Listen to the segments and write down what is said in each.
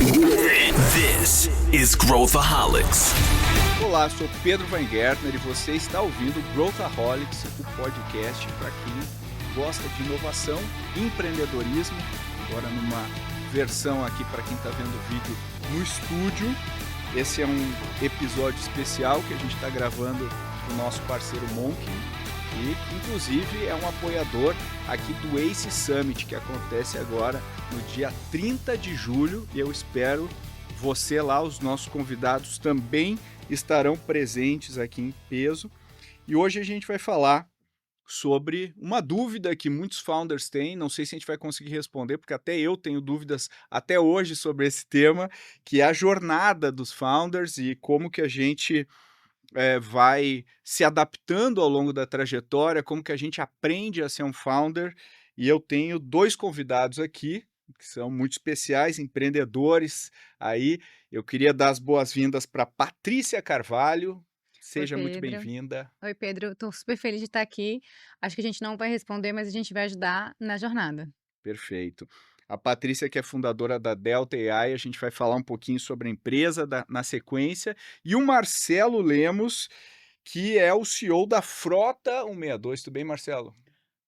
This is Growthaholics. Olá, sou Pedro Van Gertner e você está ouvindo Growthaholics, o podcast para quem gosta de inovação e empreendedorismo. Agora numa versão aqui para quem está vendo o vídeo no estúdio. Esse é um episódio especial que a gente está gravando com o nosso parceiro Monk e que inclusive é um apoiador aqui do ACE Summit, que acontece agora no dia 30 de julho e eu espero você lá, os nossos convidados também estarão presentes aqui em peso. E hoje a gente vai falar sobre uma dúvida que muitos founders têm, não sei se a gente vai conseguir responder, porque até eu tenho dúvidas até hoje sobre esse tema, que é a jornada dos founders e como que a gente vai se adaptando ao longo da trajetória, como que a gente aprende a ser um founder. E eu tenho dois convidados aqui, que são muito especiais, empreendedores aí. Eu queria dar as boas-vindas para Patrícia Carvalho. Oi, Seja muito Pedro. bem-vinda. Oi, Pedro. Estou super feliz de estar aqui. Acho que a gente não vai responder, mas a gente vai ajudar na jornada. Perfeito. A Patrícia, que é fundadora da Delta AI, a gente vai falar um pouquinho sobre a empresa na sequência. E o Marcelo Lemos, que é o CEO da Frota 162. Tudo bem, Marcelo?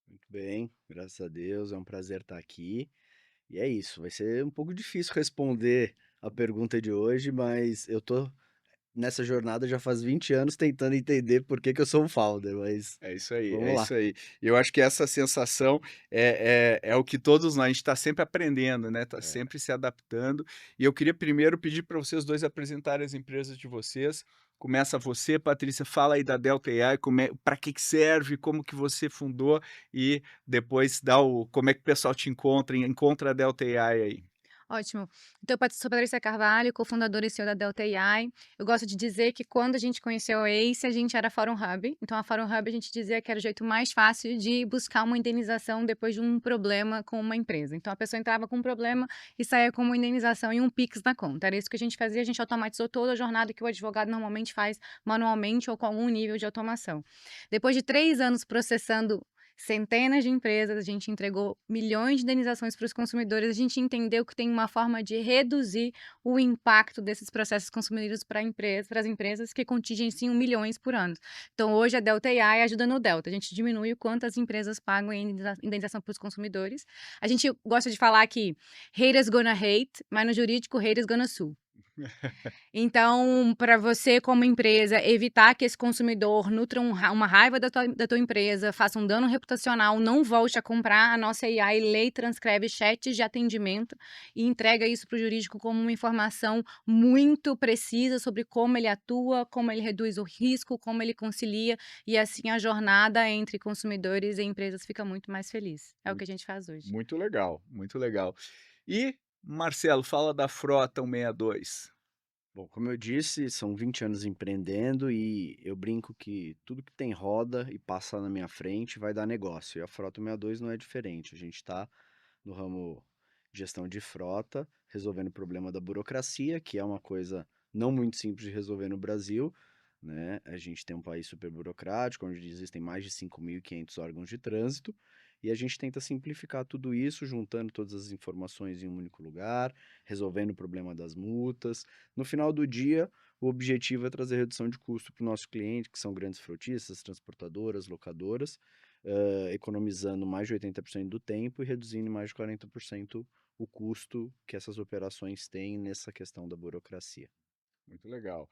Muito bem, graças a Deus, é um prazer estar aqui. E é isso, vai ser um pouco difícil responder a pergunta de hoje, mas eu tô nessa jornada já faz 20 anos tentando entender por que eu sou um founder, mas É isso aí, vamos é lá. isso aí. Eu acho que essa sensação é o que todos nós, a gente está sempre aprendendo, né? Está sempre se adaptando. E eu queria primeiro pedir para vocês dois apresentarem as empresas de vocês. Começa você, Patrícia, fala aí da Delta AI, para que serve, como que você fundou e depois como é que o pessoal te encontra a Delta AI aí. Ótimo. Então, eu sou Patrícia Carvalho, cofundadora e CEO da Delta AI. Eu gosto de dizer que quando a gente conheceu a ACE, a gente era Fórum Hub. Então, a Fórum Hub a gente dizia que era o jeito mais fácil de buscar uma indenização depois de um problema com uma empresa. Então, a pessoa entrava com um problema e saía com uma indenização e um Pix na conta. Era isso que a gente fazia, a gente automatizou toda a jornada que o advogado normalmente faz manualmente ou com algum nível de automação. Depois de 3 anos processando centenas de empresas, a gente entregou milhões de indenizações para os consumidores, a gente entendeu que tem uma forma de reduzir o impacto desses processos consumidores para as empresas que contingenciam milhões por ano. Então, hoje a Delta AI ajuda no Delta, a gente diminui o quanto as empresas pagam em indenização para os consumidores. A gente gosta de falar que haters gonna hate, mas no jurídico haters gonna sue. Então, para você como empresa evitar que esse consumidor nutra uma raiva da tua empresa, faça um dano reputacional, não volte a comprar, a nossa AI lê e transcreve chats de atendimento e entrega isso para o jurídico como uma informação muito precisa sobre como ele atua, como ele reduz o risco, como ele concilia, e assim a jornada entre consumidores e empresas fica muito mais feliz. É o que a gente faz hoje. Muito legal, muito legal. E, Marcelo, fala da Frota 162. Bom, como eu disse, são 20 anos empreendendo e eu brinco que tudo que tem roda e passa na minha frente vai dar negócio. E a Frota 62 não é diferente. A gente está no ramo de gestão de frota, resolvendo o problema da burocracia, que é uma coisa não muito simples de resolver no Brasil, né? A gente tem um país super burocrático, onde existem mais de 5.500 órgãos de trânsito, e a gente tenta simplificar tudo isso, juntando todas as informações em um único lugar, resolvendo o problema das multas. No final do dia, o objetivo é trazer redução de custo para o nosso cliente, que são grandes frotistas, transportadoras, locadoras, economizando mais de 80% do tempo e reduzindo em mais de 40% o custo que essas operações têm nessa questão da burocracia. Muito legal.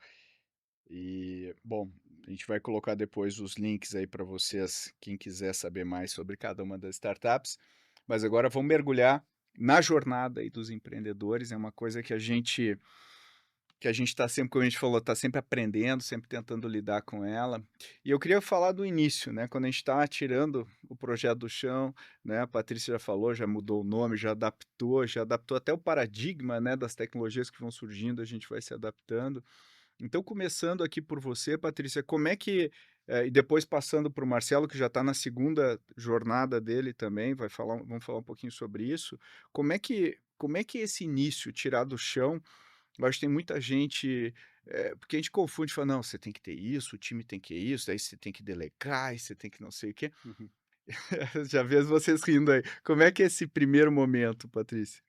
E, bom, a gente vai colocar depois os links aí para vocês, quem quiser saber mais sobre cada uma das startups. Mas agora vamos mergulhar na jornada aí dos empreendedores. É uma coisa que a gente está sempre, como a gente falou, está sempre aprendendo, sempre tentando lidar com ela. E eu queria falar do início, né? Quando a gente está tirando o projeto do chão, né? A Patrícia já falou, já mudou o nome, já adaptou até o paradigma, né, das tecnologias que vão surgindo, a gente vai se adaptando. Então, começando aqui por você, Patrícia, como é que, e depois passando para o Marcelo, que já está na segunda jornada dele também, vamos falar um pouquinho sobre isso, como é que esse início, tirar do chão, eu acho que tem muita gente, porque a gente confunde, fala, não, você tem que ter isso, o time tem que ter isso, aí você tem que delegar, aí você tem que não sei o quê. Já vejo vocês rindo aí. Como é que é esse primeiro momento, Patrícia?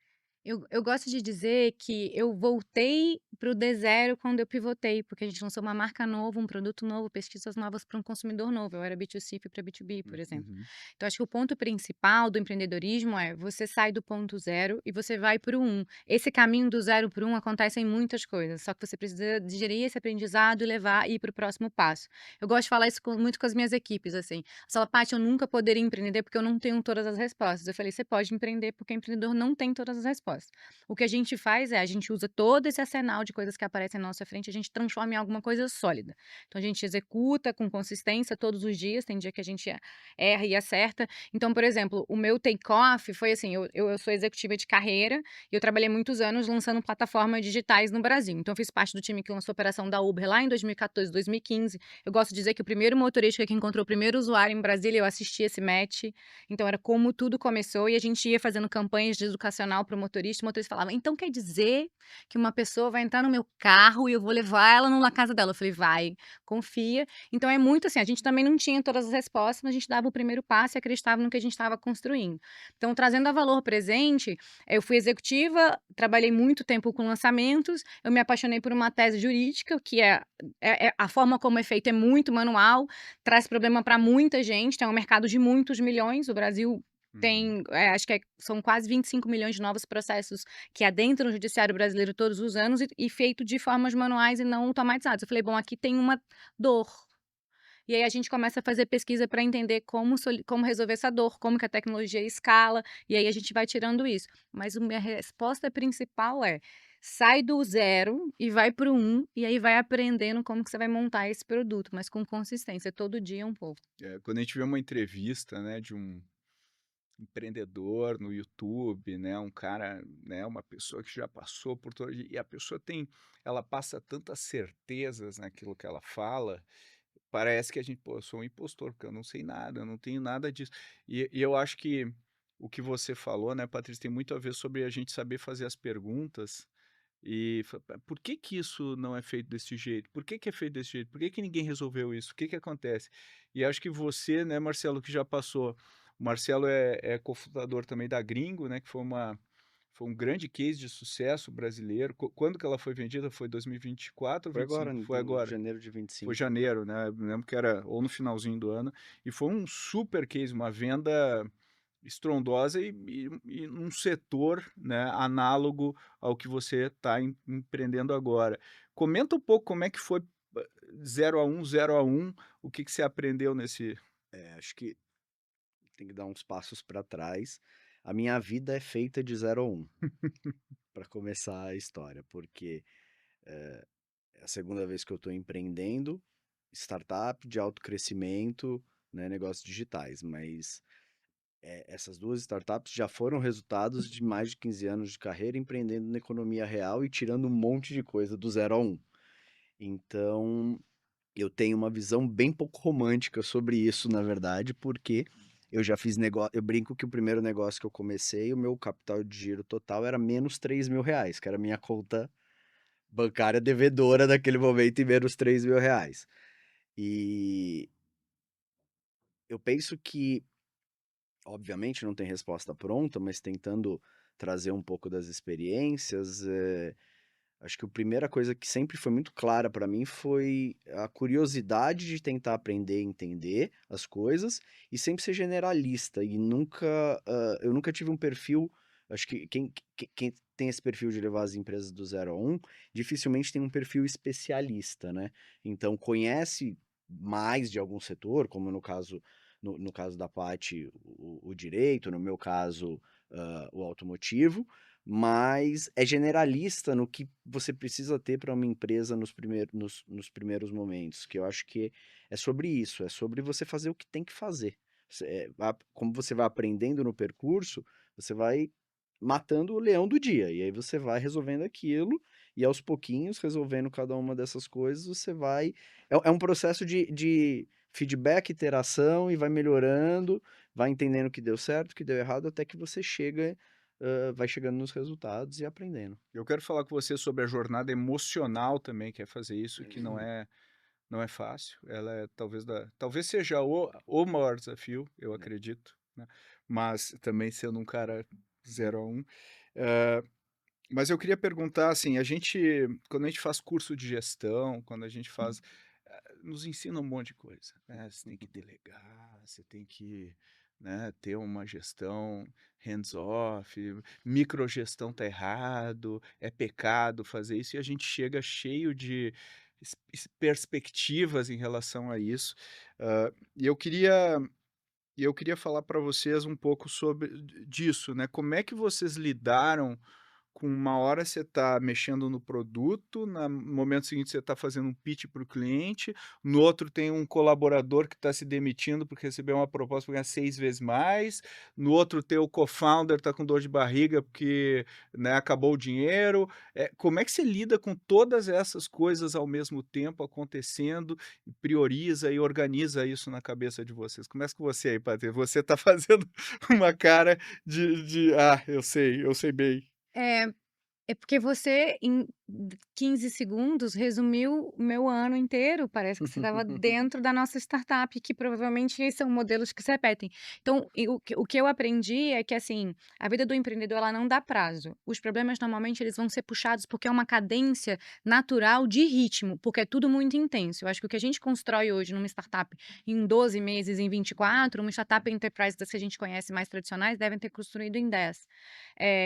Eu gosto de dizer que eu voltei para o D0 quando eu pivotei, porque a gente lançou uma marca nova, um produto novo, pesquisas novas para um consumidor novo. Eu era B2C, fui para B2B, por exemplo. Uhum. Então, acho que o ponto principal do empreendedorismo é você sai do ponto zero e você vai para o um. Esse caminho do zero para o um acontece em muitas coisas, só que você precisa digerir esse aprendizado e levar e ir para o próximo passo. Eu gosto de falar isso muito com as minhas equipes, assim. Você fala, Paty, eu nunca poderia empreender porque eu não tenho todas as respostas. Eu falei, você pode empreender porque o empreendedor não tem todas as respostas. O que a gente faz é, a gente usa todo esse arsenal de coisas que aparecem na nossa frente, a gente transforma em alguma coisa sólida. Então, a gente executa com consistência todos os dias, tem dia que a gente erra e acerta. Então, por exemplo, o meu take-off foi assim, eu sou executiva de carreira e eu trabalhei muitos anos lançando plataformas digitais no Brasil. Então, eu fiz parte do time que lançou a operação da Uber lá em 2014, 2015. Eu gosto de dizer que o primeiro motorista que encontrou o primeiro usuário em Brasília, eu assisti esse match. Então, era como tudo começou e a gente ia fazendo campanhas de educacional para o motorista falava, então quer dizer que uma pessoa vai entrar no meu carro e eu vou levar ela na casa dela? Eu falei, vai, confia. Então, é muito assim, a gente também não tinha todas as respostas, mas a gente dava o primeiro passo e acreditava no que a gente estava construindo. Então, trazendo a valor presente, eu fui executiva, trabalhei muito tempo com lançamentos, eu me apaixonei por uma tese jurídica, que a forma como é feito é muito manual, traz problema para muita gente, tem um mercado de muitos milhões, o Brasil Uhum. tem, acho que são quase 25 milhões de novos processos que adentram o judiciário brasileiro todos os anos e feito de formas manuais e não automatizadas. Eu falei, bom, aqui tem uma dor. E aí a gente começa a fazer pesquisa para entender como resolver essa dor, como que a tecnologia escala, e aí a gente vai tirando isso. Mas a minha resposta principal é: sai do zero e vai para o um, e aí vai aprendendo como que você vai montar esse produto, mas com consistência, todo dia um pouco. Quando a gente vê uma entrevista, né, de um empreendedor no YouTube, né, um cara, né, uma pessoa que já passou por todo e a pessoa ela passa tantas certezas naquilo que ela fala, parece que a gente, pô, eu sou um impostor, porque eu não sei nada, eu não tenho nada disso. E eu acho que o que você falou, né, Patrícia, tem muito a ver sobre a gente saber fazer as perguntas e por que que isso não é feito desse jeito? Por que que é feito desse jeito? Por que que ninguém resolveu isso? O que que acontece? E acho que você, né, Marcelo, que já passou. O Marcelo é cofundador também da Gringo, né, que foi um grande case de sucesso brasileiro. Quando que ela foi vendida? Foi 2024 ou Foi agora, 25? Foi em agora. janeiro de Foi 25. janeiro, né? Eu lembro que era ou no finalzinho do ano. E foi um super case, uma venda estrondosa e num setor, né, análogo ao que você está empreendendo agora. Comenta um pouco como é que foi 0 a 1, o que que você aprendeu nesse... Acho que tem que dar uns passos para trás. A minha vida é feita de 0 a 1, para começar a história, porque é a segunda vez que eu estou empreendendo, startup de alto crescimento, né, negócios digitais, mas essas duas startups já foram resultados de mais de 15 anos de carreira empreendendo na economia real e tirando um monte de coisa do 0 a 1. Então, eu tenho uma visão bem pouco romântica sobre isso, na verdade, porque eu já fiz negócio. Eu brinco que o primeiro negócio que eu comecei, o meu capital de giro total era menos 3 mil reais, que era a minha conta bancária devedora daquele momento, em menos 3 mil reais. E eu penso que, obviamente, não tem resposta pronta, mas tentando trazer um pouco das experiências, acho que a primeira coisa que sempre foi muito clara para mim foi a curiosidade de tentar aprender e entender as coisas e sempre ser generalista e nunca, eu nunca tive um perfil, acho que quem tem esse perfil de levar as empresas do 0 a 1, dificilmente tem um perfil especialista, né? Então conhece mais de algum setor, como no caso da Paty, o direito, no meu caso, o automotivo, mas é generalista no que você precisa ter para uma empresa nos primeiros momentos, que eu acho que é sobre isso, é sobre você fazer o que tem que fazer. Como você vai aprendendo no percurso, você vai matando o leão do dia, e aí você vai resolvendo aquilo, e aos pouquinhos, resolvendo cada uma dessas coisas, você vai... É um processo de feedback, iteração, e vai melhorando, vai entendendo o que deu certo, o que deu errado, até que você vai chegando nos resultados e aprendendo. Eu quero falar com você sobre a jornada emocional também, que é fazer isso, que não é fácil. Ela é talvez seja o maior desafio, eu acredito, né? Mas também sendo um cara 0 a 1. Mas eu queria perguntar, assim, quando a gente faz curso de gestão, quando a gente faz, nos ensina um monte de coisa, né, você tem que delegar, você tem que, né, ter uma gestão hands-off, microgestão tá errado, é pecado fazer isso, e a gente chega cheio de perspectivas em relação a isso. E eu queria falar para vocês um pouco sobre disso, né, como é que vocês lidaram com uma hora você está mexendo no produto, no momento seguinte você está fazendo um pitch para o cliente, no outro tem um colaborador que está se demitindo porque recebeu uma proposta para ganhar 6 vezes mais, no outro tem o co-founder está com dor de barriga porque, né, acabou o dinheiro. Como é que você lida com todas essas coisas ao mesmo tempo acontecendo, e prioriza e organiza isso na cabeça de vocês? Começa com você aí, Patê, você está fazendo uma cara "Ah, eu sei bem". É, é porque você, em 15 segundos, resumiu o meu ano inteiro. Parece que você estava dentro da nossa startup, que provavelmente são modelos que se repetem. Então, o que eu aprendi é que, assim, a vida do empreendedor, ela não dá prazo. Os problemas, normalmente, eles vão ser puxados porque é uma cadência natural de ritmo, porque é tudo muito intenso. Eu acho que o que a gente constrói hoje numa startup em 12 meses, em 24, uma startup enterprise das que a gente conhece mais tradicionais, devem ter construído em 10.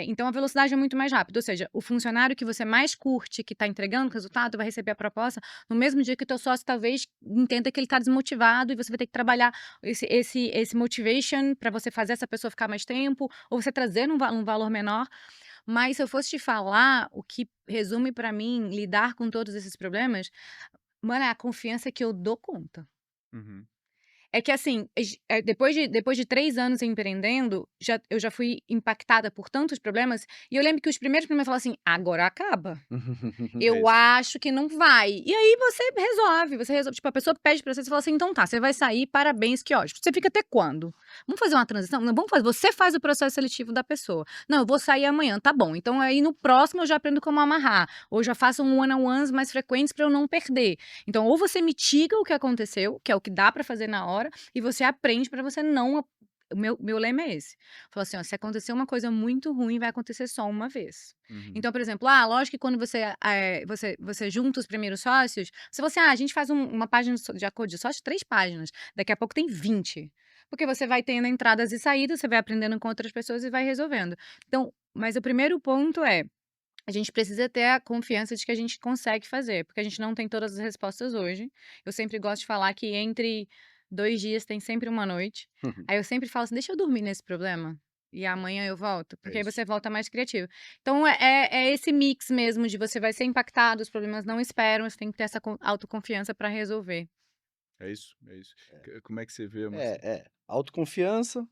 Então a velocidade é muito mais rápida, ou seja, o funcionário que você mais curte, que está entregando resultado, vai receber a proposta no mesmo dia que o teu sócio talvez entenda que ele está desmotivado e você vai ter que trabalhar esse motivation para você fazer essa pessoa ficar mais tempo, ou você trazer um valor menor. Mas se eu fosse te falar o que resume para mim lidar com todos esses problemas, mano, é a confiança que eu dou conta. Uhum. É que assim, depois de 3 anos empreendendo, eu já fui impactada por tantos problemas, e eu lembro que os primeiros problemas eu falava assim: "Agora acaba". É Eu isso. acho que não vai. E aí você resolve, tipo, a pessoa pede pra você, você fala assim: "Então tá, você vai sair, parabéns, que ótimo. Você fica até quando? Vamos fazer uma transição? Não, vamos fazer, você faz o processo seletivo da pessoa. Não, eu vou sair amanhã, tá bom. Então aí no próximo eu já aprendo como amarrar, ou já faço um one-on-ones mais frequentes pra eu não perder. Então ou você mitiga o que aconteceu, que é o que dá pra fazer na hora, e você aprende pra você não. O meu lema é esse. Fala assim, ó, se acontecer uma coisa muito ruim, vai acontecer só uma vez. Uhum. Então, por exemplo, lógico que quando você junta os primeiros sócios, você fala assim: a gente faz uma página de acordo de sócio, 3 páginas, daqui a pouco tem 20. Porque você vai tendo entradas e saídas, você vai aprendendo com outras pessoas e vai resolvendo. Então, mas o primeiro ponto é, a gente precisa ter a confiança de que a gente consegue fazer, porque a gente não tem todas as respostas hoje. Eu sempre gosto de falar que entre 2 dias tem sempre uma noite. Aí eu sempre falo assim: "Deixa eu dormir nesse problema, e amanhã eu volto", É porque aí isso. você volta mais criativo. Então é esse mix mesmo de você vai ser impactado, os problemas não esperam, você tem que ter essa autoconfiança para resolver. É isso, é isso. Como é que você vê, Marcelo? Autoconfiança,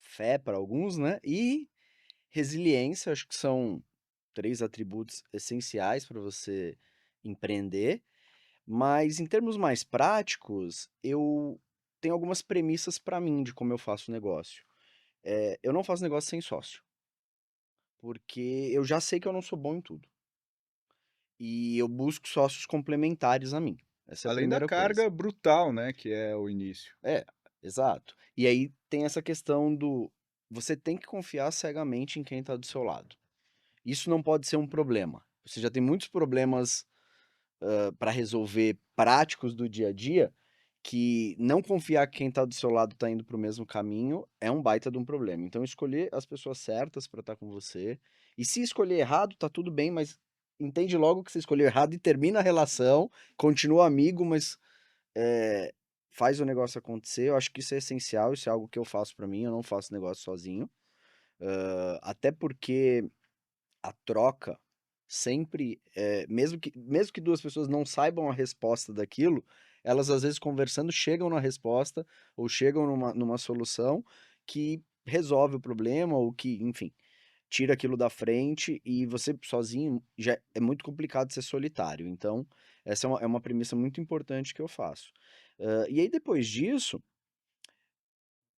fé para alguns, né, e resiliência, acho que são 3 atributos essenciais para você empreender, mas em termos mais práticos, eu tenho algumas premissas para mim de como eu faço negócio. Eu não faço negócio sem sócio, porque eu já sei que eu não sou bom em tudo, e eu busco sócios complementares a mim, essa é a Além da primeira coisa. carga brutal, né, que é o início. É, exato. E aí tem essa questão do você tem que confiar cegamente em quem está do seu lado. Isso não pode ser um problema. Você já tem muitos problemas para resolver práticos do dia a dia, que não confiar que quem está do seu lado está indo para o mesmo caminho é um baita de um problema. Então escolher as pessoas certas para estar com você. E se escolher errado, tá tudo bem, mas entende logo que você escolheu errado e termina a relação, continua amigo, mas eh, faz o negócio acontecer. Eu acho que isso é essencial, isso é algo que eu faço para mim, eu não faço negócio sozinho. Até porque a troca sempre, mesmo que 2 pessoas não saibam a resposta daquilo, elas às vezes conversando chegam na resposta ou chegam numa solução que resolve o problema ou que, enfim, tira aquilo da frente e você sozinho já é muito complicado ser solitário. Então, essa é uma premissa muito importante que eu faço. E aí depois disso,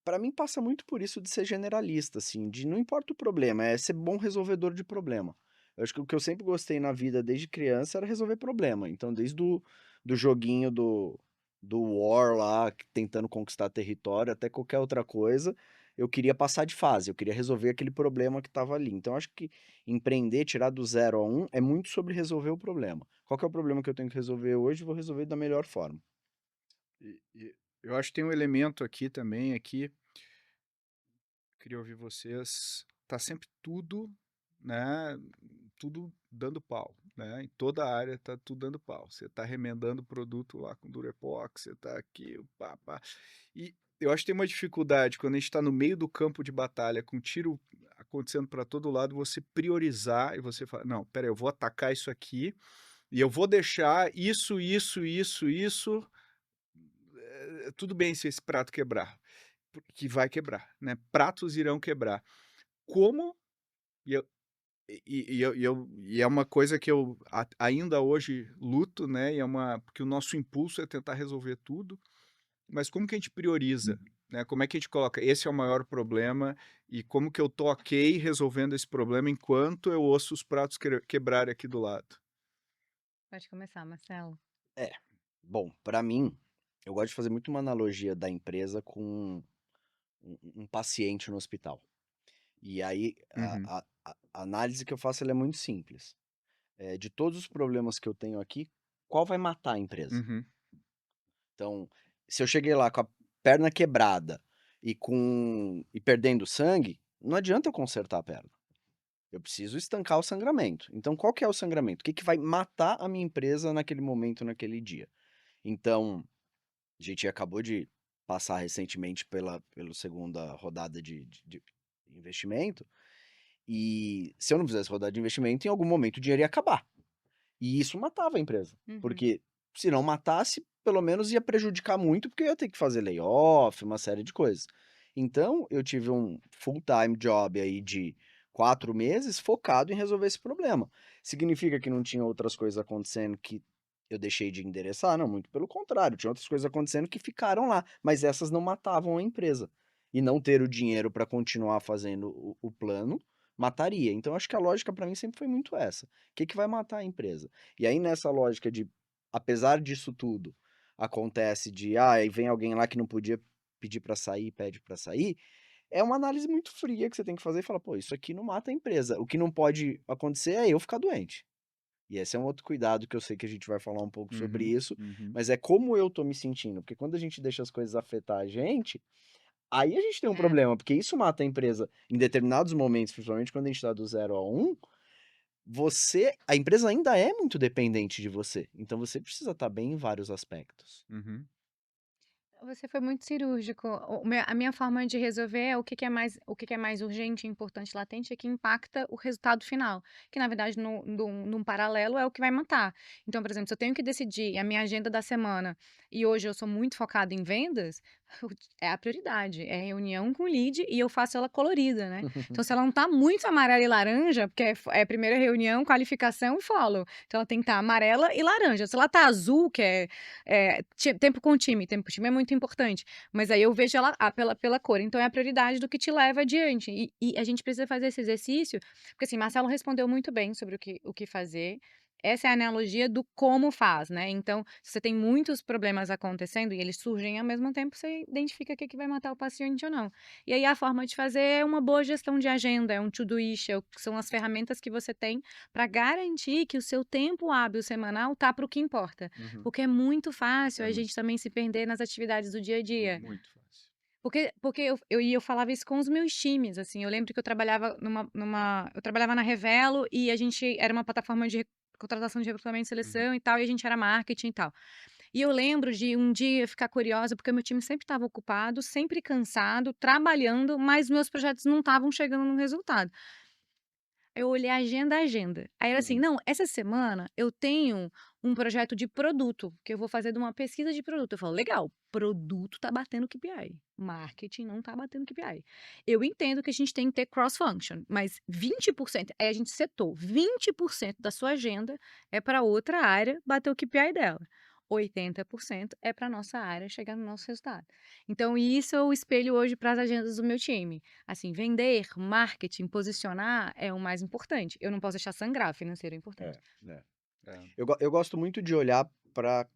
para mim passa muito por isso de ser generalista, assim, de não importa o problema, é ser bom resolvedor de problema. Eu acho que o que eu sempre gostei na vida desde criança era resolver problema. Então, desde do joguinho do War lá, tentando conquistar território, até qualquer outra coisa, eu queria passar de fase, eu queria resolver aquele problema que estava ali. Então, acho que empreender, tirar do 0 a 1, é muito sobre resolver o problema. Qual que é o problema que eu tenho que resolver hoje? Vou resolver da melhor forma. E eu acho que tem um elemento aqui também, aqui, queria ouvir vocês, tá sempre tudo, né, tudo dando pau, né, em toda a área tá tudo dando pau. Você tá remendando o produto lá com Durepox, você tá aqui, o pá, pá. E eu acho que tem uma dificuldade quando a gente tá no meio do campo de batalha, com tiro acontecendo para todo lado, você priorizar e você fala: "Não, espera aí, eu vou atacar isso aqui e eu vou deixar isso, tudo bem se esse prato quebrar, que vai quebrar, né, pratos irão quebrar. Como e eu e é uma coisa que eu ainda hoje luto, né, e é uma porque o nosso impulso é tentar resolver tudo, mas como que a gente prioriza, né, como é que a gente coloca: "Esse é o maior problema e como que eu tô ok resolvendo esse problema enquanto eu ouço os pratos quebrarem aqui do lado?". Pode começar, Marcelo. É, bom, para mim, eu gosto de fazer muito uma analogia da empresa com um paciente no hospital. E aí, Uhum, a análise que eu faço ela é muito simples. De todos os problemas que eu tenho aqui, qual vai matar a empresa? uhum, Então, se eu cheguei lá com a perna quebrada e perdendo sangue, não adianta eu consertar a perna. Eu preciso estancar o sangramento. Então, qual que é o sangramento? O que que vai matar a minha empresa naquele momento, naquele dia? Então, a gente acabou de passar recentemente pela segunda rodada de investimento, e se eu não fizesse rodada de investimento, em algum momento o dinheiro ia acabar. E isso matava a empresa, Uhum. porque se não matasse, pelo menos ia prejudicar muito, porque eu ia ter que fazer layoff, uma série de coisas. Então, eu tive um full-time job aí de 4 meses focado em resolver esse problema. Significa que não tinha outras coisas acontecendo que eu deixei de endereçar? Não, muito pelo contrário, tinha outras coisas acontecendo que ficaram lá, mas essas não matavam a empresa. E não ter o dinheiro para continuar fazendo o plano mataria. Então, acho que a lógica para mim sempre foi muito essa. O que que vai matar a empresa? E aí, nessa lógica de, apesar disso tudo, acontece de, aí vem alguém lá que não podia pedir para sair, pede para sair, é uma análise muito fria que você tem que fazer e falar, pô, isso aqui não mata a empresa. O que não pode acontecer é eu ficar doente. E esse é um outro cuidado que eu sei que a gente vai falar um pouco sobre uhum, isso, uhum. mas é como eu tô me sentindo. Porque quando a gente deixa as coisas afetar a gente, aí a gente tem um É. problema, porque isso mata a empresa em determinados momentos, principalmente quando a gente tá do 0 a 1, a empresa ainda é muito dependente de você, então você precisa estar bem em vários aspectos. Uhum. Você foi muito cirúrgico. A minha forma de resolver é o que que é mais urgente, importante, latente, e que impacta o resultado final. Que, na verdade, num paralelo, é o que vai matar. Então, por exemplo, se eu tenho que decidir a minha agenda da semana e hoje eu sou muito focada em vendas, é a prioridade. É reunião com o lead e eu faço ela colorida, né? Então, se ela não tá muito amarela e laranja, porque é a primeira reunião, qualificação e follow. Então, ela tem que estar amarela e laranja. Se ela tá azul, que tempo com o tempo com o time é muito importante, mas aí eu vejo ela pela cor, então é a prioridade do que te leva adiante, e a gente precisa fazer esse exercício, porque assim, Marcelo respondeu muito bem sobre o que fazer, essa é a analogia do como faz, né, então se você tem muitos problemas acontecendo e eles surgem ao mesmo tempo, você identifica o que vai matar o paciente ou não. E aí a forma de fazer é uma boa gestão de agenda, é um to-do-ish, são as ferramentas que você tem para garantir que o seu tempo hábil semanal tá para o que importa. Uhum. Porque é muito fácil É a muito, gente também se perder nas atividades do dia a dia. muito fácil. Porque eu falava isso com os meus times, assim, eu lembro que eu trabalhava eu trabalhava na Revelo e a gente era uma plataforma de contratação de recrutamento e Uhum. seleção e tal, e a gente era marketing e tal. E eu lembro de um dia ficar curiosa, porque o meu time sempre estava ocupado, sempre cansado, trabalhando, mas meus projetos não estavam chegando no resultado. Eu olhei agenda. Aí era assim: Uhum. "Não, essa semana eu tenho um projeto de produto, que eu vou fazer de uma pesquisa de produto". Eu falo: "Legal, produto tá batendo KPI, marketing não tá batendo KPI". Eu entendo que a gente tem que ter cross function, mas 20%, aí a gente setou 20% da sua agenda é para outra área bater o KPI dela. 80% é para nossa área chegar no nosso resultado. Então isso eu espelho hoje para as agendas do meu time. Assim, vender, marketing, posicionar é o mais importante. Eu não posso deixar sangrar, financeiro é importante. É, né. É. Eu gosto muito de olhar para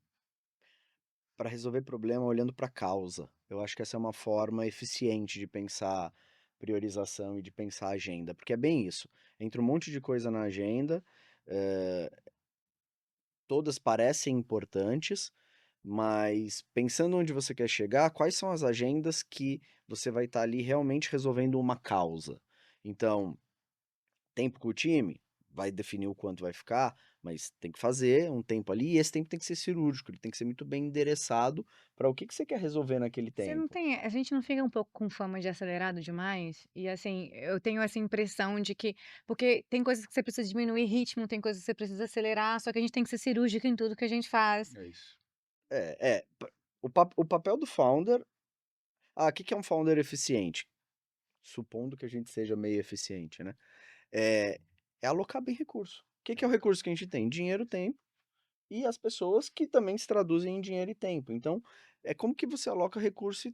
para resolver problema olhando para a causa. Eu acho que essa é uma forma eficiente de pensar priorização e de pensar agenda, porque é bem isso. Entre um monte de coisa na agenda, eh, todas parecem importantes, mas pensando onde você quer chegar, quais são as agendas que você vai estar ali realmente resolvendo uma causa? Então, tempo com o time, vai definir o quanto vai ficar, mas tem que fazer um tempo ali, e esse tempo tem que ser cirúrgico, ele tem que ser muito bem endereçado para o que que você quer resolver naquele Você não tempo. tem a gente não fica um pouco com fama de acelerado demais? E, assim, eu tenho essa impressão de que porque tem coisas que você precisa diminuir ritmo, tem coisas que você precisa acelerar, só que a gente tem que ser cirúrgico em tudo que a gente faz. É isso. O papel do founder, o que que é um founder eficiente? Supondo que a gente seja meio eficiente, né? É, é alocar bem recurso. O que que é o recurso que a gente tem? Dinheiro, tempo e as pessoas que também se traduzem em dinheiro e tempo. Então, é como que você aloca recurso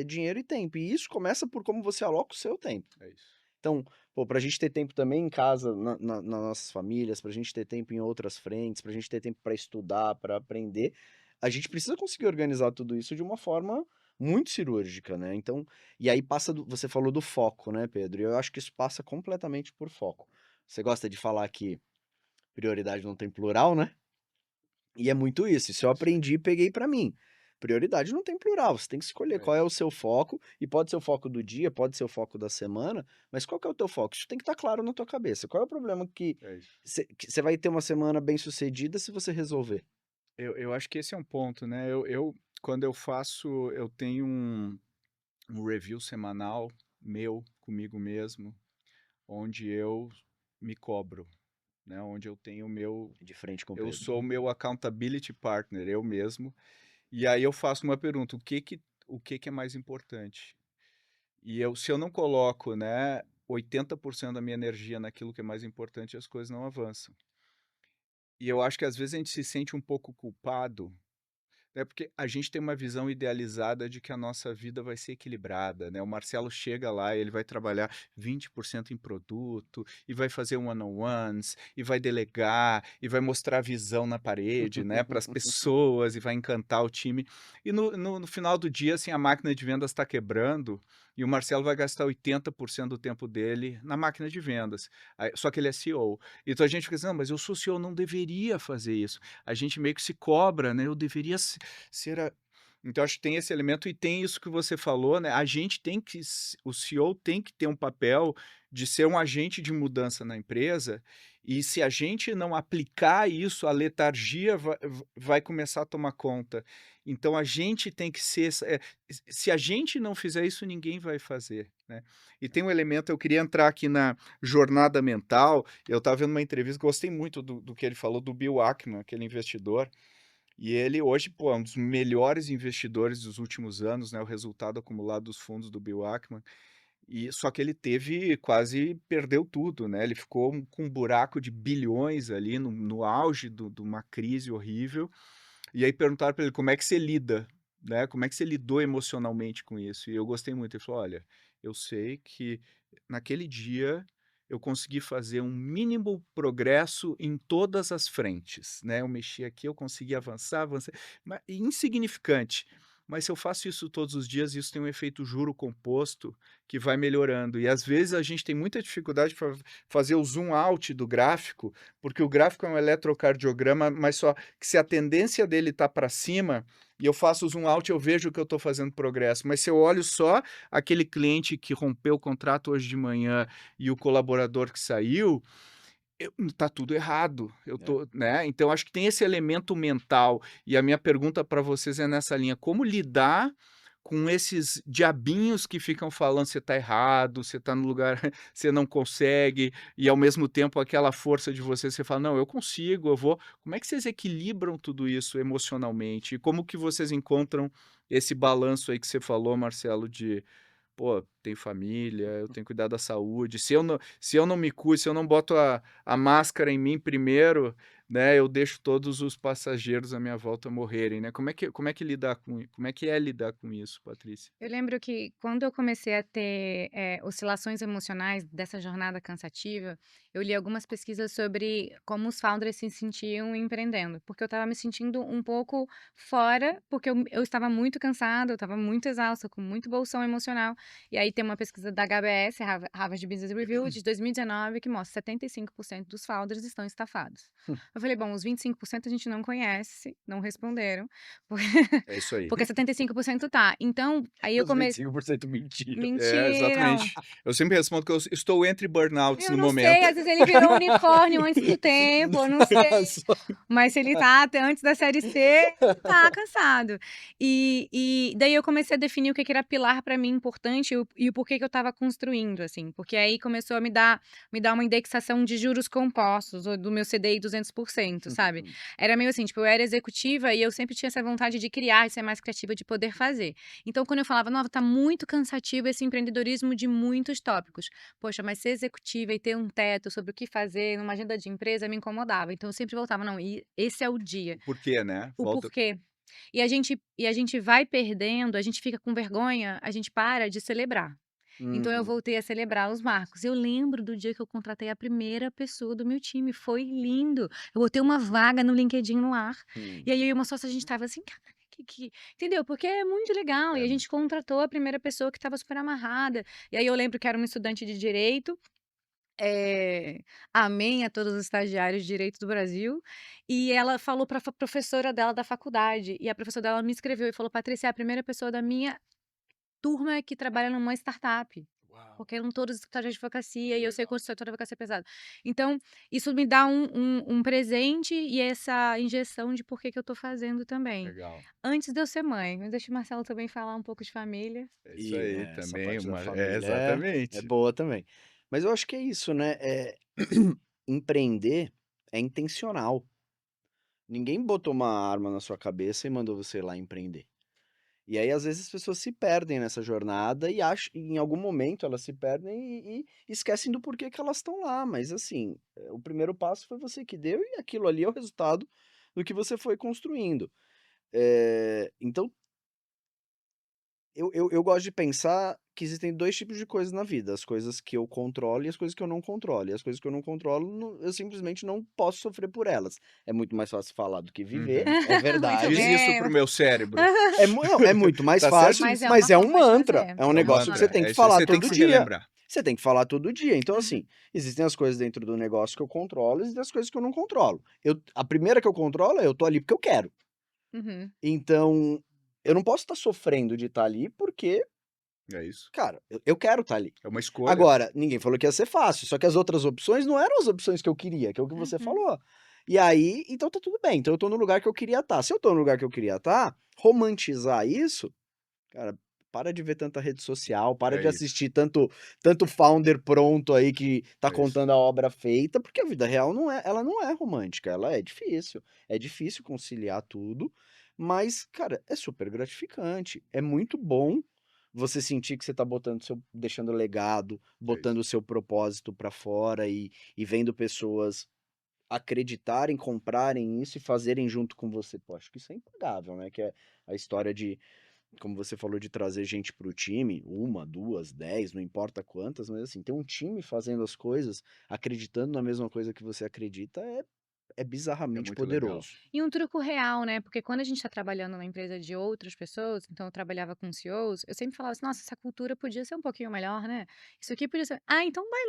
dinheiro e tempo. E isso começa por como você aloca o seu tempo. É isso. Então, pô, pra gente ter tempo também em casa, nas nossas famílias, pra gente ter tempo em outras frentes, pra gente ter tempo para estudar, para aprender, a gente precisa conseguir organizar tudo isso de uma forma muito cirúrgica, né? Então, e aí você falou do foco, né, Pedro? E eu acho que isso passa completamente por foco. Você gosta de falar que prioridade não tem plural, né? E é muito isso. Isso eu Isso aí. aprendi e peguei pra mim. Prioridade não tem plural. Você tem que escolher É qual é o isso. seu foco, e pode ser o foco do dia, pode ser o foco da semana, mas qual que é o teu foco? Isso tem que estar claro na tua cabeça. Qual é o problema É isso. que você vai ter uma semana bem-sucedida se você resolver? Eu acho que esse é um ponto, né? Quando eu faço, eu tenho um review semanal meu comigo mesmo, onde eu me cobro, né? Onde eu tenho o meu, De frente com o eu Pedro. sou o meu accountability partner, eu mesmo. E aí eu faço uma pergunta: o que que é mais importante? E se eu não coloco, né, 80% da minha energia naquilo que é mais importante, as coisas não avançam. E eu acho que às vezes a gente se sente um pouco culpado. É porque a gente tem uma visão idealizada de que a nossa vida vai ser equilibrada, né? O Marcelo chega lá e ele vai trabalhar 20% em produto, e vai fazer one-on-ones, e vai delegar, e vai mostrar a visão na parede, né, para as pessoas, e vai encantar o time. E no final do dia, assim, a máquina de vendas está quebrando, e o Marcelo vai gastar 80% do tempo dele na máquina de vendas. Só que ele é CEO. Então a gente fica assim, não, mas eu sou CEO, não deveria fazer isso. A gente meio que se cobra, né? Eu deveria ser a... Então, acho que tem esse elemento e tem isso que você falou, né? A gente tem que, o CEO tem que ter um papel de ser um agente de mudança na empresa, e se a gente não aplicar isso, a letargia vai começar a tomar conta. Então, a gente tem que ser. Se a gente não fizer isso, ninguém vai fazer, né? E tem um elemento, eu queria entrar aqui na jornada mental. Eu estava vendo uma entrevista, gostei muito do que ele falou do Bill Ackman, aquele investidor. E ele hoje, pô, é um dos melhores investidores dos últimos anos, né? O resultado acumulado dos fundos do Bill Ackman. E só que ele perdeu tudo, né? Ele ficou com um buraco de bilhões ali no auge de uma crise horrível. E aí perguntaram para ele como é que você lida, né? Como é que você lidou emocionalmente com isso? E eu gostei muito. Ele falou: olha, eu sei que naquele dia eu consegui fazer um mínimo progresso em todas as frentes, né? Eu mexi aqui, eu consegui avançar, avançar, mas insignificante. Mas se eu faço isso todos os dias, isso tem um efeito juro composto que vai melhorando. E às vezes a gente tem muita dificuldade para fazer o zoom out do gráfico, porque o gráfico é um eletrocardiograma, mas só que se a tendência dele está para cima e eu faço o zoom out, eu vejo que eu estou fazendo progresso. Mas se eu olho só aquele cliente que rompeu o contrato hoje de manhã e o colaborador que saiu, tá tudo errado. Né? Então acho que tem esse elemento mental. E a minha pergunta para vocês é nessa linha: como lidar com esses diabinhos que ficam falando você está errado, você está no lugar, você não consegue, e ao mesmo tempo aquela força de você fala, não, eu consigo, eu vou. Como é que vocês equilibram tudo isso emocionalmente? E como que vocês encontram esse balanço aí que você falou, Marcelo, de, pô, tenho família, eu tenho que cuidar da saúde. Se eu não me cuido, se eu não boto a máscara em mim primeiro, né, eu deixo todos os passageiros à minha volta morrerem, né? Como é que é lidar com isso, Patrícia? Eu lembro que quando eu comecei a ter, oscilações emocionais dessa jornada cansativa, eu li algumas pesquisas sobre como os founders se sentiam empreendendo, porque eu estava me sentindo um pouco fora, porque eu estava muito cansada, eu estava muito exausta, com muito bolsão emocional. E aí tem uma pesquisa da HBS, Harvard Business Review, de 2019, que mostra que 75% dos founders estão estafados. Eu falei, bom, os 25% a gente não conhece, não responderam, É isso aí. porque 75% tá. Então, aí eu Os comecei. 25% mentira. É, Mentiram. exatamente. Eu sempre respondo que eu estou entre burnouts Eu no não sei, momento. às vezes ele virou unicórnio antes do tempo, eu não sei. Mas se ele tá até antes da série C, tá cansado. E daí eu comecei a definir o que era pilar pra mim importante e o porquê que eu tava construindo, assim. Porque aí começou a me dar uma indexação de juros compostos, ou do meu CDI 200%, sabe? Era meio assim, tipo, eu era executiva e eu sempre tinha essa vontade de criar e ser mais criativa, de poder fazer. Então, quando eu falava, não, tá muito cansativo esse empreendedorismo de muitos tópicos. Poxa, mas ser executiva e ter um teto sobre o que fazer numa agenda de empresa me incomodava. Então, eu sempre voltava, não, e esse é o dia. Por quê, né? O Volta. porquê. E a gente vai perdendo, a gente fica com vergonha, a gente para de celebrar. Então, eu voltei a celebrar os marcos. Eu lembro do dia que eu contratei a primeira pessoa do meu time. Foi lindo. Eu botei uma vaga no LinkedIn no ar. E aí, eu e uma sócia, a gente tava assim, cara, entendeu? Porque é muito legal. E a gente contratou a primeira pessoa que estava super amarrada. E aí, eu lembro que era uma estudante de direito. Amém a todos os estagiários de direito do Brasil. E ela falou para a professora dela da faculdade. E a professora dela me escreveu e falou: Patrícia, é a primeira pessoa da minha turma que trabalha numa startup. Uau, Porque eram todos escritórios de advocacia e eu sei legal. quanto o setor de advocacia é pesado. Então, isso me dá um presente e essa injeção de por que que eu tô fazendo também. Legal. Antes de eu ser mãe, mas deixa o Marcelo também falar um pouco de família. É isso aí Essa também. parte da É, família é exatamente. boa também. Mas eu acho que é isso, né? Empreender é intencional. Ninguém botou uma arma na sua cabeça e mandou você ir lá empreender. E aí, às vezes, as pessoas se perdem nessa jornada e acham, em algum momento elas se perdem e esquecem do porquê que elas estão lá. Mas assim, o primeiro passo foi você que deu e aquilo ali é o resultado do que você foi construindo. Então, eu gosto de pensar que existem dois tipos de coisas na vida: as coisas que eu controlo e as coisas que eu não controlo. E as coisas que eu não controlo, eu simplesmente não posso sofrer por elas. É muito mais fácil falar do que viver, é Muito verdade. Diz isso bem. pro meu cérebro. Não, é muito mais Tá fácil, Mas é mas uma é um forma de mantra. fazer. É um É um negócio que você mantra. tem É que isso aí, falar você tem que todo se dia. relembrar. Você tem que falar todo dia. Então, Uhum. assim, existem as coisas dentro do negócio que eu controlo e existem as coisas que eu não controlo. A primeira que eu controlo é eu tô ali porque eu quero. Uhum. Então, eu não posso estar sofrendo de estar ali porque, É isso. cara, eu quero estar ali. É uma escolha. Agora, ninguém falou que ia ser fácil, só que as outras opções não eram as opções que eu queria, que é o que você Uhum. falou. E aí, então tá tudo bem. Então eu tô no lugar que eu queria estar. Se eu tô no lugar que eu queria estar, romantizar isso, cara, para de ver tanta rede social, para É de isso. assistir tanto founder pronto aí que tá É isso. contando a obra feita, porque a vida real ela não é romântica, ela é difícil. É difícil conciliar tudo, mas, cara, é super gratificante. É muito bom você sentir que você tá deixando legado, É botando o seu propósito pra fora e vendo pessoas acreditarem, comprarem isso e fazerem junto com você. Pô, acho que isso é impagável, né? Que é a história de, como você falou, de trazer gente pro time, 1, 2, 10, não importa quantas, mas assim, ter um time fazendo as coisas, acreditando na mesma coisa que você acredita, é É bizarramente muito legal. poderoso. E um truco real, né? Porque quando a gente está trabalhando na empresa de outras pessoas, então eu trabalhava com CEOs, eu sempre falava assim, nossa, essa cultura podia ser um pouquinho melhor, né? Isso aqui podia ser. Ah, então vai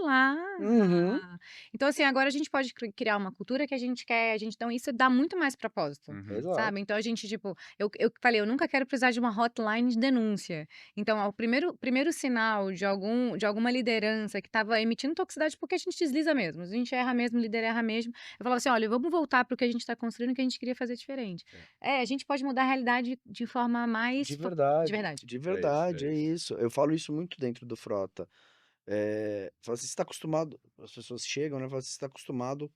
Uhum. lá. Então, assim, agora a gente pode criar uma cultura que a gente quer, então isso dá muito mais propósito. Uhum. Sabe? Exato. Então a gente, tipo, eu falei, eu nunca quero precisar de uma hotline de denúncia. Então, o primeiro sinal de alguma liderança que estava emitindo toxicidade, porque a gente desliza mesmo, a gente erra mesmo, o líder erra mesmo. Eu falava assim, olha, vamos voltar para o que a gente está construindo, que a gente queria fazer diferente. A gente pode mudar a realidade de forma mais... De De verdade, verdade. de É isso, verdade, é é isso. isso. Eu falo isso muito dentro do Frota. Falo assim, você está acostumado, as pessoas chegam, né? Falam assim, você está acostumado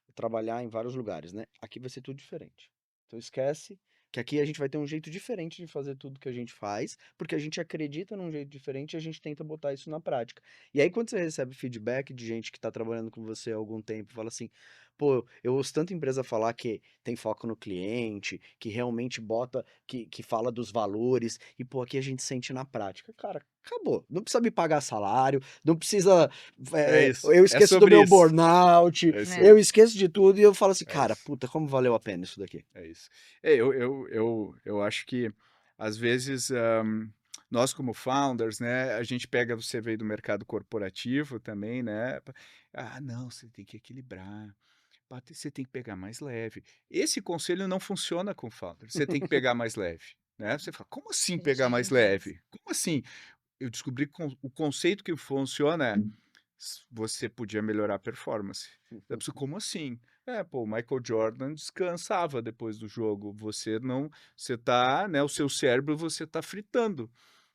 a trabalhar em vários lugares, né? Aqui vai ser tudo diferente. Então esquece Que aqui a gente vai ter um jeito diferente de fazer tudo que a gente faz, porque a gente acredita num jeito diferente e a gente tenta botar isso na prática. E aí, quando você recebe feedback de gente que tá trabalhando com você há algum tempo, fala assim, pô, eu ouço tanta empresa falar que tem foco no cliente, que realmente bota, que fala dos valores, e pô, aqui a gente sente na prática. Cara, acabou. Não precisa me pagar salário, não precisa. É isso. Eu É esqueço do sobre meu isso. burnout, É isso É. aí. eu esqueço de tudo e eu falo assim, É cara, isso. puta, como valeu a pena isso daqui. É isso. Eu acho que, às vezes, nós como founders, né, a gente pega, você veio do mercado corporativo também, né? Ah, não, você tem que equilibrar. Você tem que pegar mais leve. Esse conselho não funciona com founder. Você tem que pegar mais leve, né? Você fala, como assim pegar mais leve? Como assim? Eu descobri que o conceito que funciona é você podia melhorar a performance. Eu disse, como assim? Pô, o Michael Jordan descansava depois do jogo. Você não, você tá, né, o seu cérebro você tá fritando.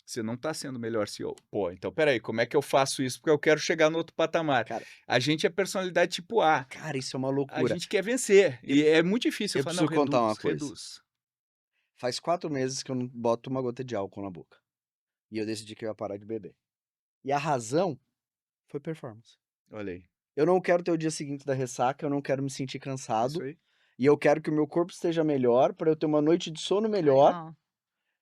Você não tá sendo melhor CEO. Pô, então peraí, como é que eu faço isso? Porque eu quero chegar no outro patamar. Cara, A gente é personalidade tipo A. cara, isso é uma A loucura. gente quer vencer. E é muito difícil. Eu Eu falo, não, preciso contar uma reduz, coisa. reduz. Faz 4 meses que eu não boto uma gota de álcool na boca. E eu decidi que eu ia parar de beber. E a razão foi performance. Olha aí. Eu não quero ter o dia seguinte da ressaca, eu não quero me sentir Isso cansado. aí. E eu quero que o meu corpo esteja melhor, para eu ter uma noite de sono melhor Ó,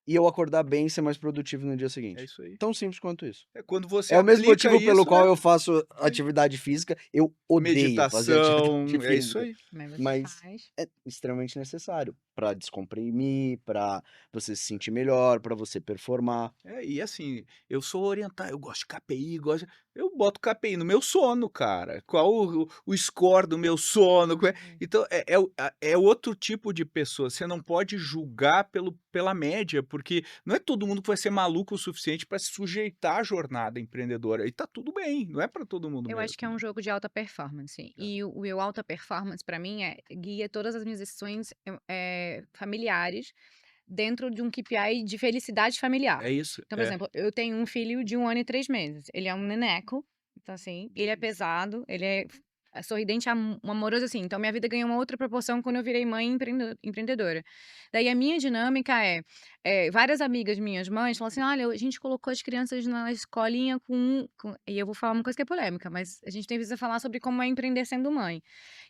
e eu acordar bem e ser mais produtivo no dia É seguinte. isso aí. Tão simples quanto isso. É quando você É o mesmo aplica motivo pelo isso, qual né? eu faço atividade física. Eu odeio fazer atividade Meditação, é isso física. aí. mas você Mas faz. é extremamente necessário para descomprimir, para você se sentir melhor, para você performar. E assim, eu sou orientado, eu gosto de KPI, eu boto KPI no meu sono, cara. Qual o score do meu sono? Então, é outro tipo de pessoa. Você não pode julgar pela média, porque não é todo mundo que vai ser maluco o suficiente para se sujeitar à jornada empreendedora. E tá tudo bem, não é para todo mundo Eu acho que é mesmo, um né? jogo de alta performance. É. E o meu alta performance, para mim, guia todas as minhas decisões familiares dentro de um KPI de felicidade familiar. É isso, Então, por exemplo, eu tenho um filho de 1 ano e 3 meses. Ele é um neneco, então assim, ele é pesado, ele é sorridente, amoroso, assim. Então, minha vida ganhou uma outra proporção quando eu virei mãe empreendedora. Daí, a minha dinâmica várias amigas minhas, mães, falam assim, olha, a gente colocou as crianças na escolinha E eu vou falar uma coisa que é polêmica, mas a gente tem visto falar sobre como é empreender sendo mãe.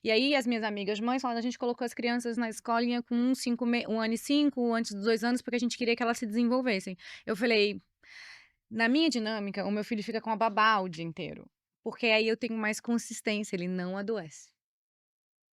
E aí, as minhas amigas mães falam, a gente colocou as crianças na escolinha com 1 ano e 5, antes dos 2 anos, porque a gente queria que elas se desenvolvessem. Eu falei, na minha dinâmica, o meu filho fica com a babá o dia inteiro. Porque aí eu tenho mais consistência, ele não adoece.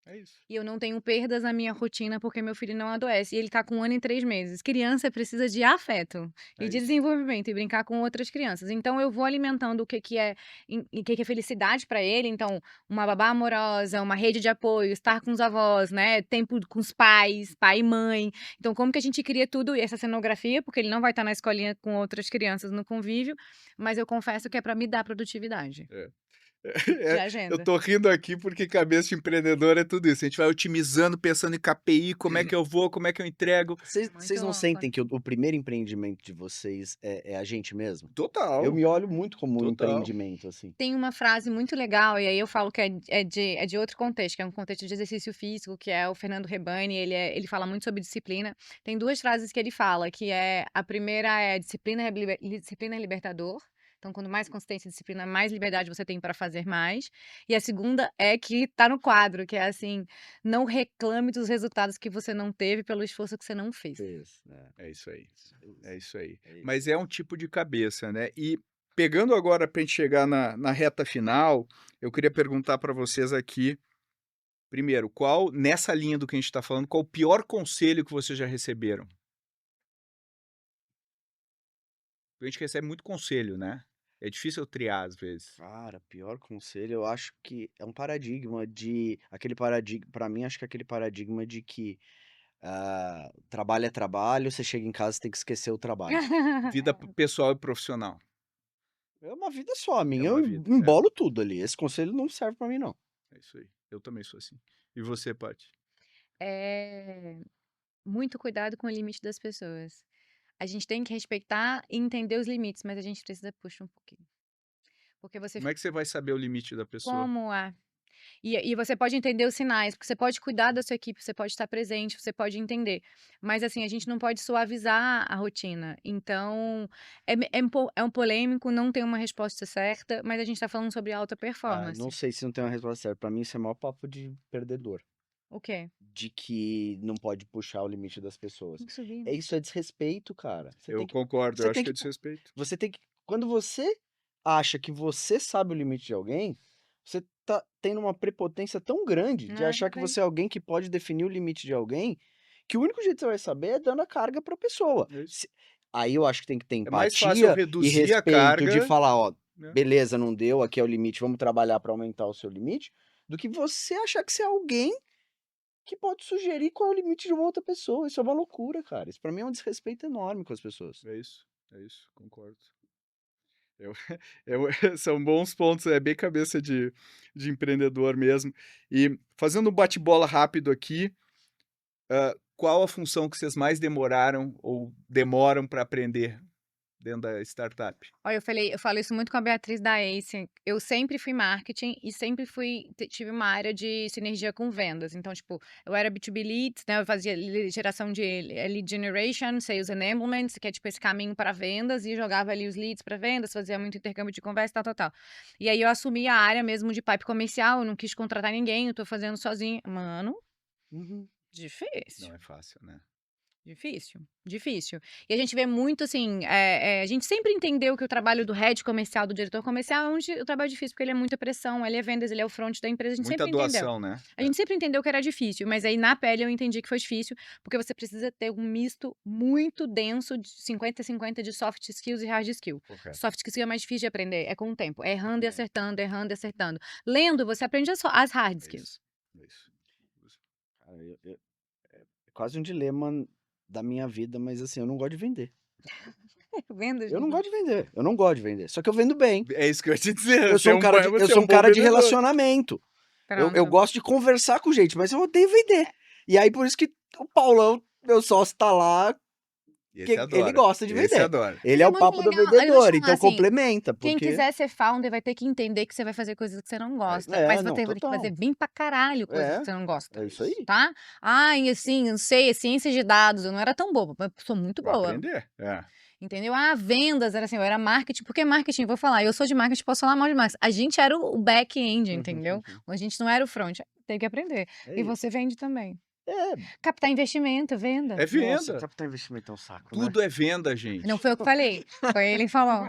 É isso. E eu não tenho perdas na minha rotina porque meu filho não adoece. E ele tá com 1 ano e 3 meses. Criança precisa de afeto É e de isso. desenvolvimento e brincar com outras crianças. Então eu vou alimentando o que é, o que é felicidade para ele. Então, uma babá amorosa, uma rede de apoio, estar com os avós, né? Tempo com os pais, pai e mãe. Então, como que a gente cria tudo essa cenografia? Porque ele não vai estar na escolinha com outras crianças no convívio, mas eu confesso que é para me dar produtividade de Eu agenda. tô rindo aqui porque cabeça de empreendedor é tudo isso. A gente vai otimizando, pensando em KPI, como é que eu vou, como é que eu entrego. Vocês Muito não louco, sentem né? que o primeiro empreendimento de vocês é a gente mesmo? Eu Total, me olho muito como um total. empreendimento, assim. Tem uma frase muito legal, e aí eu falo que é de outro contexto, que é um contexto de exercício físico, que é o Fernando Rebani, ele fala muito sobre disciplina. Tem 2 frases que ele fala, que a primeira é disciplina é libertador. Então, quanto mais consistência e disciplina, mais liberdade você tem para fazer mais. E a segunda é que tá no quadro, que é assim, não reclame dos resultados que você não teve pelo esforço que você não fez. É isso aí. É Isso. isso aí. É isso. Mas é um tipo de cabeça, né? E pegando agora para a gente chegar na reta final, eu queria perguntar para vocês aqui, primeiro, nessa linha do que a gente está falando, qual o pior conselho que vocês já receberam? A gente recebe muito conselho, né? É difícil eu triar às vezes. Cara, pior conselho, eu acho que é um paradigma de. Aquele paradigma. Pra mim, acho que é aquele paradigma de que trabalho é trabalho, você chega em casa e tem que esquecer o trabalho. Vida pessoal e profissional. É uma vida só, a minha. uma Eu vida, embolo tudo ali. Esse conselho não serve pra mim, não. É isso aí. Eu também sou assim. E você, Paty? Muito cuidado com o limite das pessoas. A gente tem que respeitar e entender os limites, mas a gente precisa puxar um pouquinho. Porque você Como é que você vai saber o limite da pessoa? como é? E você pode entender os sinais, porque você pode cuidar da sua equipe, você pode estar presente, você pode entender. Mas, assim, a gente não pode suavizar a rotina. Então, é um polêmico, não tem uma resposta certa, mas a gente tá falando sobre alta Não performance. sei se não tem uma resposta certa. Pra mim, isso é o maior papo de perdedor. O quê? De que não pode puxar o limite das pessoas. Tem que subir, É né? isso, é desrespeito, cara. Eu concordo, você eu acho tem que é que- desrespeito. Você tem que. Quando você acha que você sabe o limite de alguém, você tá tendo uma prepotência tão grande de É, achar que bem. você é alguém que pode definir o limite de alguém, que o único jeito que você vai saber é dando a carga pra pessoa. É isso. Aí eu acho que tem que ter É mais fácil eu empatia e reduzir a respeito de carga, falar, ó, né? beleza, não deu, aqui é o limite, vamos trabalhar pra aumentar o seu limite, do que você achar que você é alguém que pode sugerir qual é o limite de uma outra pessoa. Isso é uma loucura, cara. Isso pra mim é um desrespeito enorme com as pessoas. É isso, concordo. São bons pontos, é bem cabeça de empreendedor mesmo. E fazendo um bate-bola rápido aqui, qual a função que vocês mais demoraram ou demoram para aprender dentro da startup? Olha, eu falo isso muito com a Beatriz da Ace. Eu sempre fui marketing e sempre tive uma área de sinergia com vendas. Então, tipo, eu era B2B Leads, né? Eu fazia geração de lead generation, sales enablement, que é tipo esse caminho para vendas, e jogava ali os leads para vendas, fazia muito intercâmbio de conversa, tal. E aí eu assumi a área mesmo de pipe comercial, eu não quis contratar ninguém, eu tô fazendo sozinha. Mano, difícil. Não é fácil, né? Difícil. E a gente vê muito assim, a gente sempre entendeu que o trabalho do head comercial, do diretor comercial, é o trabalho difícil, porque ele é muita pressão, ele é vendas, ele é o front da empresa, a gente Muita sempre entendeu. doação, né? A gente sempre entendeu que era difícil, mas aí na pele eu entendi que foi difícil, porque você precisa ter um misto muito denso de 50-50 de soft skills e hard skill. Correto. Soft skills é mais difícil de aprender, é com o tempo, é errando e acertando, errando e acertando. Lendo, você aprende as hard skills. É isso. Cara, é quase um dilema da minha vida, mas assim, eu não gosto de vender. Vendas, Eu não gente. gosto de vender. Eu não gosto de vender. Só que eu vendo bem. É isso que eu ia te dizer. Eu sou um cara de, eu sou um cara de relacionamento. Eu Pronto. gosto de conversar com gente, mas eu odeio vender. E aí, por isso que o Paulão, meu sócio, tá lá, Esse que adora. ele gosta de Esse vender. adora. Ele é é o muito papo do legal. Aí eu vou te vendedor, falar, então assim, complementa. Quem Porque... quiser ser founder vai ter que entender que você vai fazer coisas que você não gosta. É, Mas não, você vai ter que total. fazer bem pra caralho coisas É, que você não gosta. é isso aí. Tá? Ai, assim, não sei, ciências de dados. Eu não era tão boa, mas sou muito Vai boa. aprender. É. Entendeu? Ah, vendas, era assim, eu era marketing. Porque marketing, vou falar, eu sou de marketing, posso falar mal de marketing. A gente era o back-end, entendeu? A gente não era o front. Tem que aprender. É E isso. você vende também. É, Captar investimento, venda. É venda. nossa, captar investimento é um saco, né? Tudo é venda, gente. Não foi eu que falei. Foi ele que falou.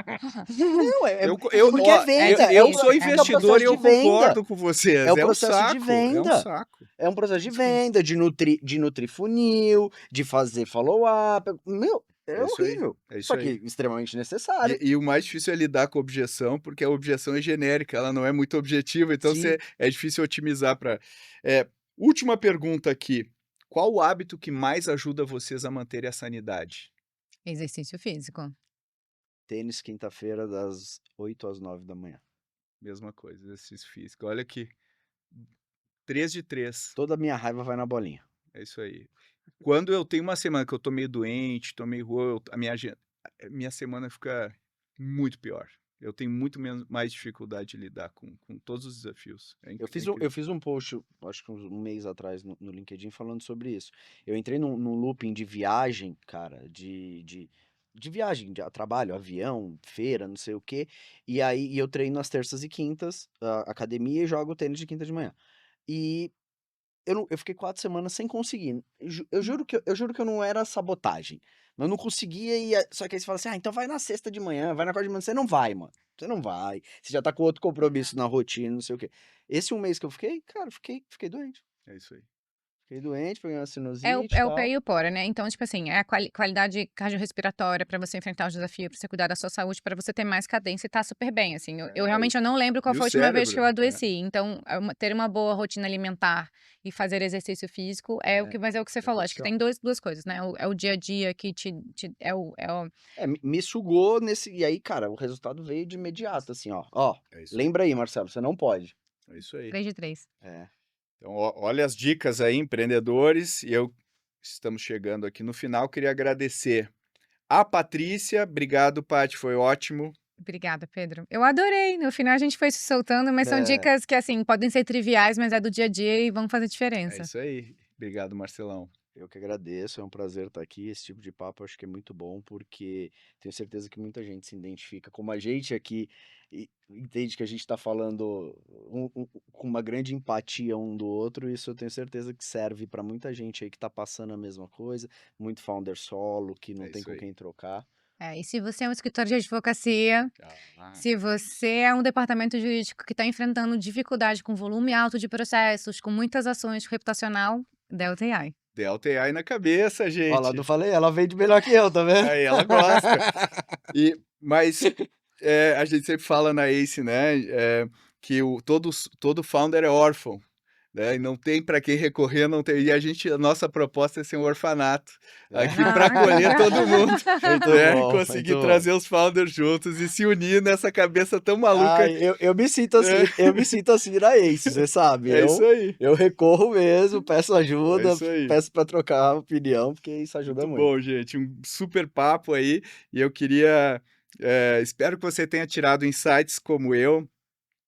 Não, Porque é venda. Eu é sou investidor e eu concordo com vocês. É o um processo saco, de venda. É um saco. É um processo de venda, de nutrir funil, de fazer follow-up. Meu, é É isso aí, horrível. é isso Só que aí. extremamente necessário. E o mais difícil é lidar com a objeção, porque a objeção é genérica, ela não é muito objetiva, então Sim. é difícil otimizar para. Última pergunta aqui. Qual o hábito que mais ajuda vocês a manterem a sanidade? Exercício físico. Tênis quinta-feira das 8 às 9 da manhã. Mesma coisa, exercício físico. Olha aqui. 3 de 3. Toda a minha raiva vai na bolinha. É isso aí. Quando eu tenho uma semana que eu tô meio doente, tô meio ruim, a minha semana fica muito pior. Eu tenho muito mais dificuldade de lidar com todos os desafios. Eu fiz um post, acho que um mês atrás, no LinkedIn, falando sobre isso. Eu entrei num looping de viagem, cara, de viagem, de trabalho, avião, feira, não sei o quê. E aí eu treino nas terças e quintas, academia, e jogo tênis de quinta de manhã. E eu fiquei 4 semanas sem conseguir. Eu juro que eu não era sabotagem. Mas eu não conseguia, só que aí você fala assim, então vai na sexta de manhã, vai na quarta de manhã. Você não vai, mano. Você não vai. Você já tá com outro compromisso na rotina, não sei o quê. Esse um mês que eu fiquei, cara, fiquei doente. É isso aí. Fiquei doente, peguei uma sinusite É o tal. pé e o pora, né? Então, tipo assim, é a qualidade cardiorrespiratória pra você enfrentar os desafios, pra você cuidar da sua saúde, pra você ter mais cadência e tá super bem, assim. Eu realmente não lembro qual E o foi a última vez que eu cérebro, adoeci. Então, ter uma boa rotina alimentar e fazer exercício físico mas é o que você falou. Acho que tem duas coisas, né? É o dia a dia que me sugou nesse... E aí, cara, o resultado veio de imediato, assim, ó. É isso aí. Lembra aí, Marcelo, você não pode. É isso aí. 3 de 3. Então, olha as dicas aí, empreendedores. E estamos chegando aqui no final. Queria agradecer a Patrícia. Obrigado, Paty, foi ótimo. Obrigada, Pedro. Eu adorei. No final a gente foi se soltando, mas são É, dicas que, assim, podem ser triviais, mas é do dia a dia e vão fazer É diferença. isso aí. Obrigado, Marcelão. eu que agradeço, é um prazer estar aqui. Esse tipo de papo eu acho que é muito bom, porque tenho certeza que muita gente se identifica como a gente aqui e entende que a gente está falando com uma grande empatia um do outro. Isso eu tenho certeza que serve para muita gente aí que está passando a mesma coisa, muito founder solo, que não É tem isso com aí. quem trocar. É, e se você é um escritório de advocacia, Ah, se você é um departamento jurídico que está enfrentando dificuldade com volume alto de processos, com muitas ações reputacional, Delta AI. Delta AI na cabeça, Ó, lá, não gente. falei, ela vende melhor que eu, tá vendo? Aí ela gosta. Mas a gente sempre fala na ACE, né? Que todo founder é órfão, né? E não tem para quem recorrer, não tem. E a nossa proposta é ser um orfanato aqui para acolher legal. todo mundo, Muito né? bom, Conseguir muito bom. trazer os founders juntos e se unir nessa cabeça tão maluca. Ai, eu me sinto assim, eu me sinto assim na Ace, você sabe? É isso aí. Eu recorro mesmo, peço É ajuda, isso aí. peço para trocar opinião, porque isso ajuda Muito muito. bom, gente. Um super papo aí. E eu queria. Espero que você tenha tirado insights como eu.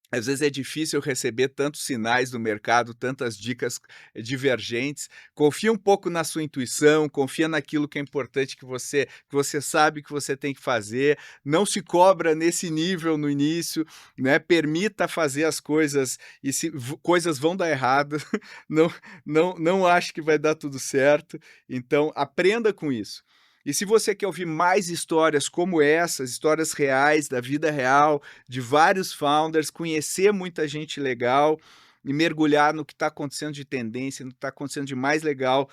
Às vezes é difícil receber tantos sinais do mercado, tantas dicas divergentes. Confia um pouco na sua intuição, confia naquilo que é importante que você sabe que você tem que fazer. Não se cobra nesse nível no início, né? Permita fazer as coisas e se coisas vão dar errado, não ache que vai dar tudo certo. Então aprenda com isso. E se você quer ouvir mais histórias como essas, histórias reais, da vida real, de vários founders, conhecer muita gente legal e mergulhar no que está acontecendo de tendência, no que está acontecendo de mais legal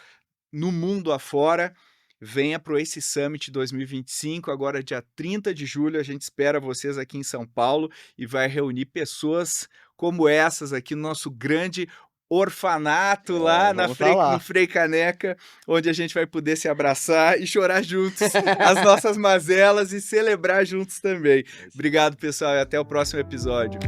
no mundo afora, venha para o Ace Summit 2025, agora dia 30 de julho, a gente espera vocês aqui em São Paulo e vai reunir pessoas como essas aqui no nosso grande orfanato lá vamos tá lá. no Frei Caneca, onde a gente vai poder se abraçar e chorar juntos as nossas mazelas e celebrar juntos também. Obrigado, pessoal, e até o próximo episódio.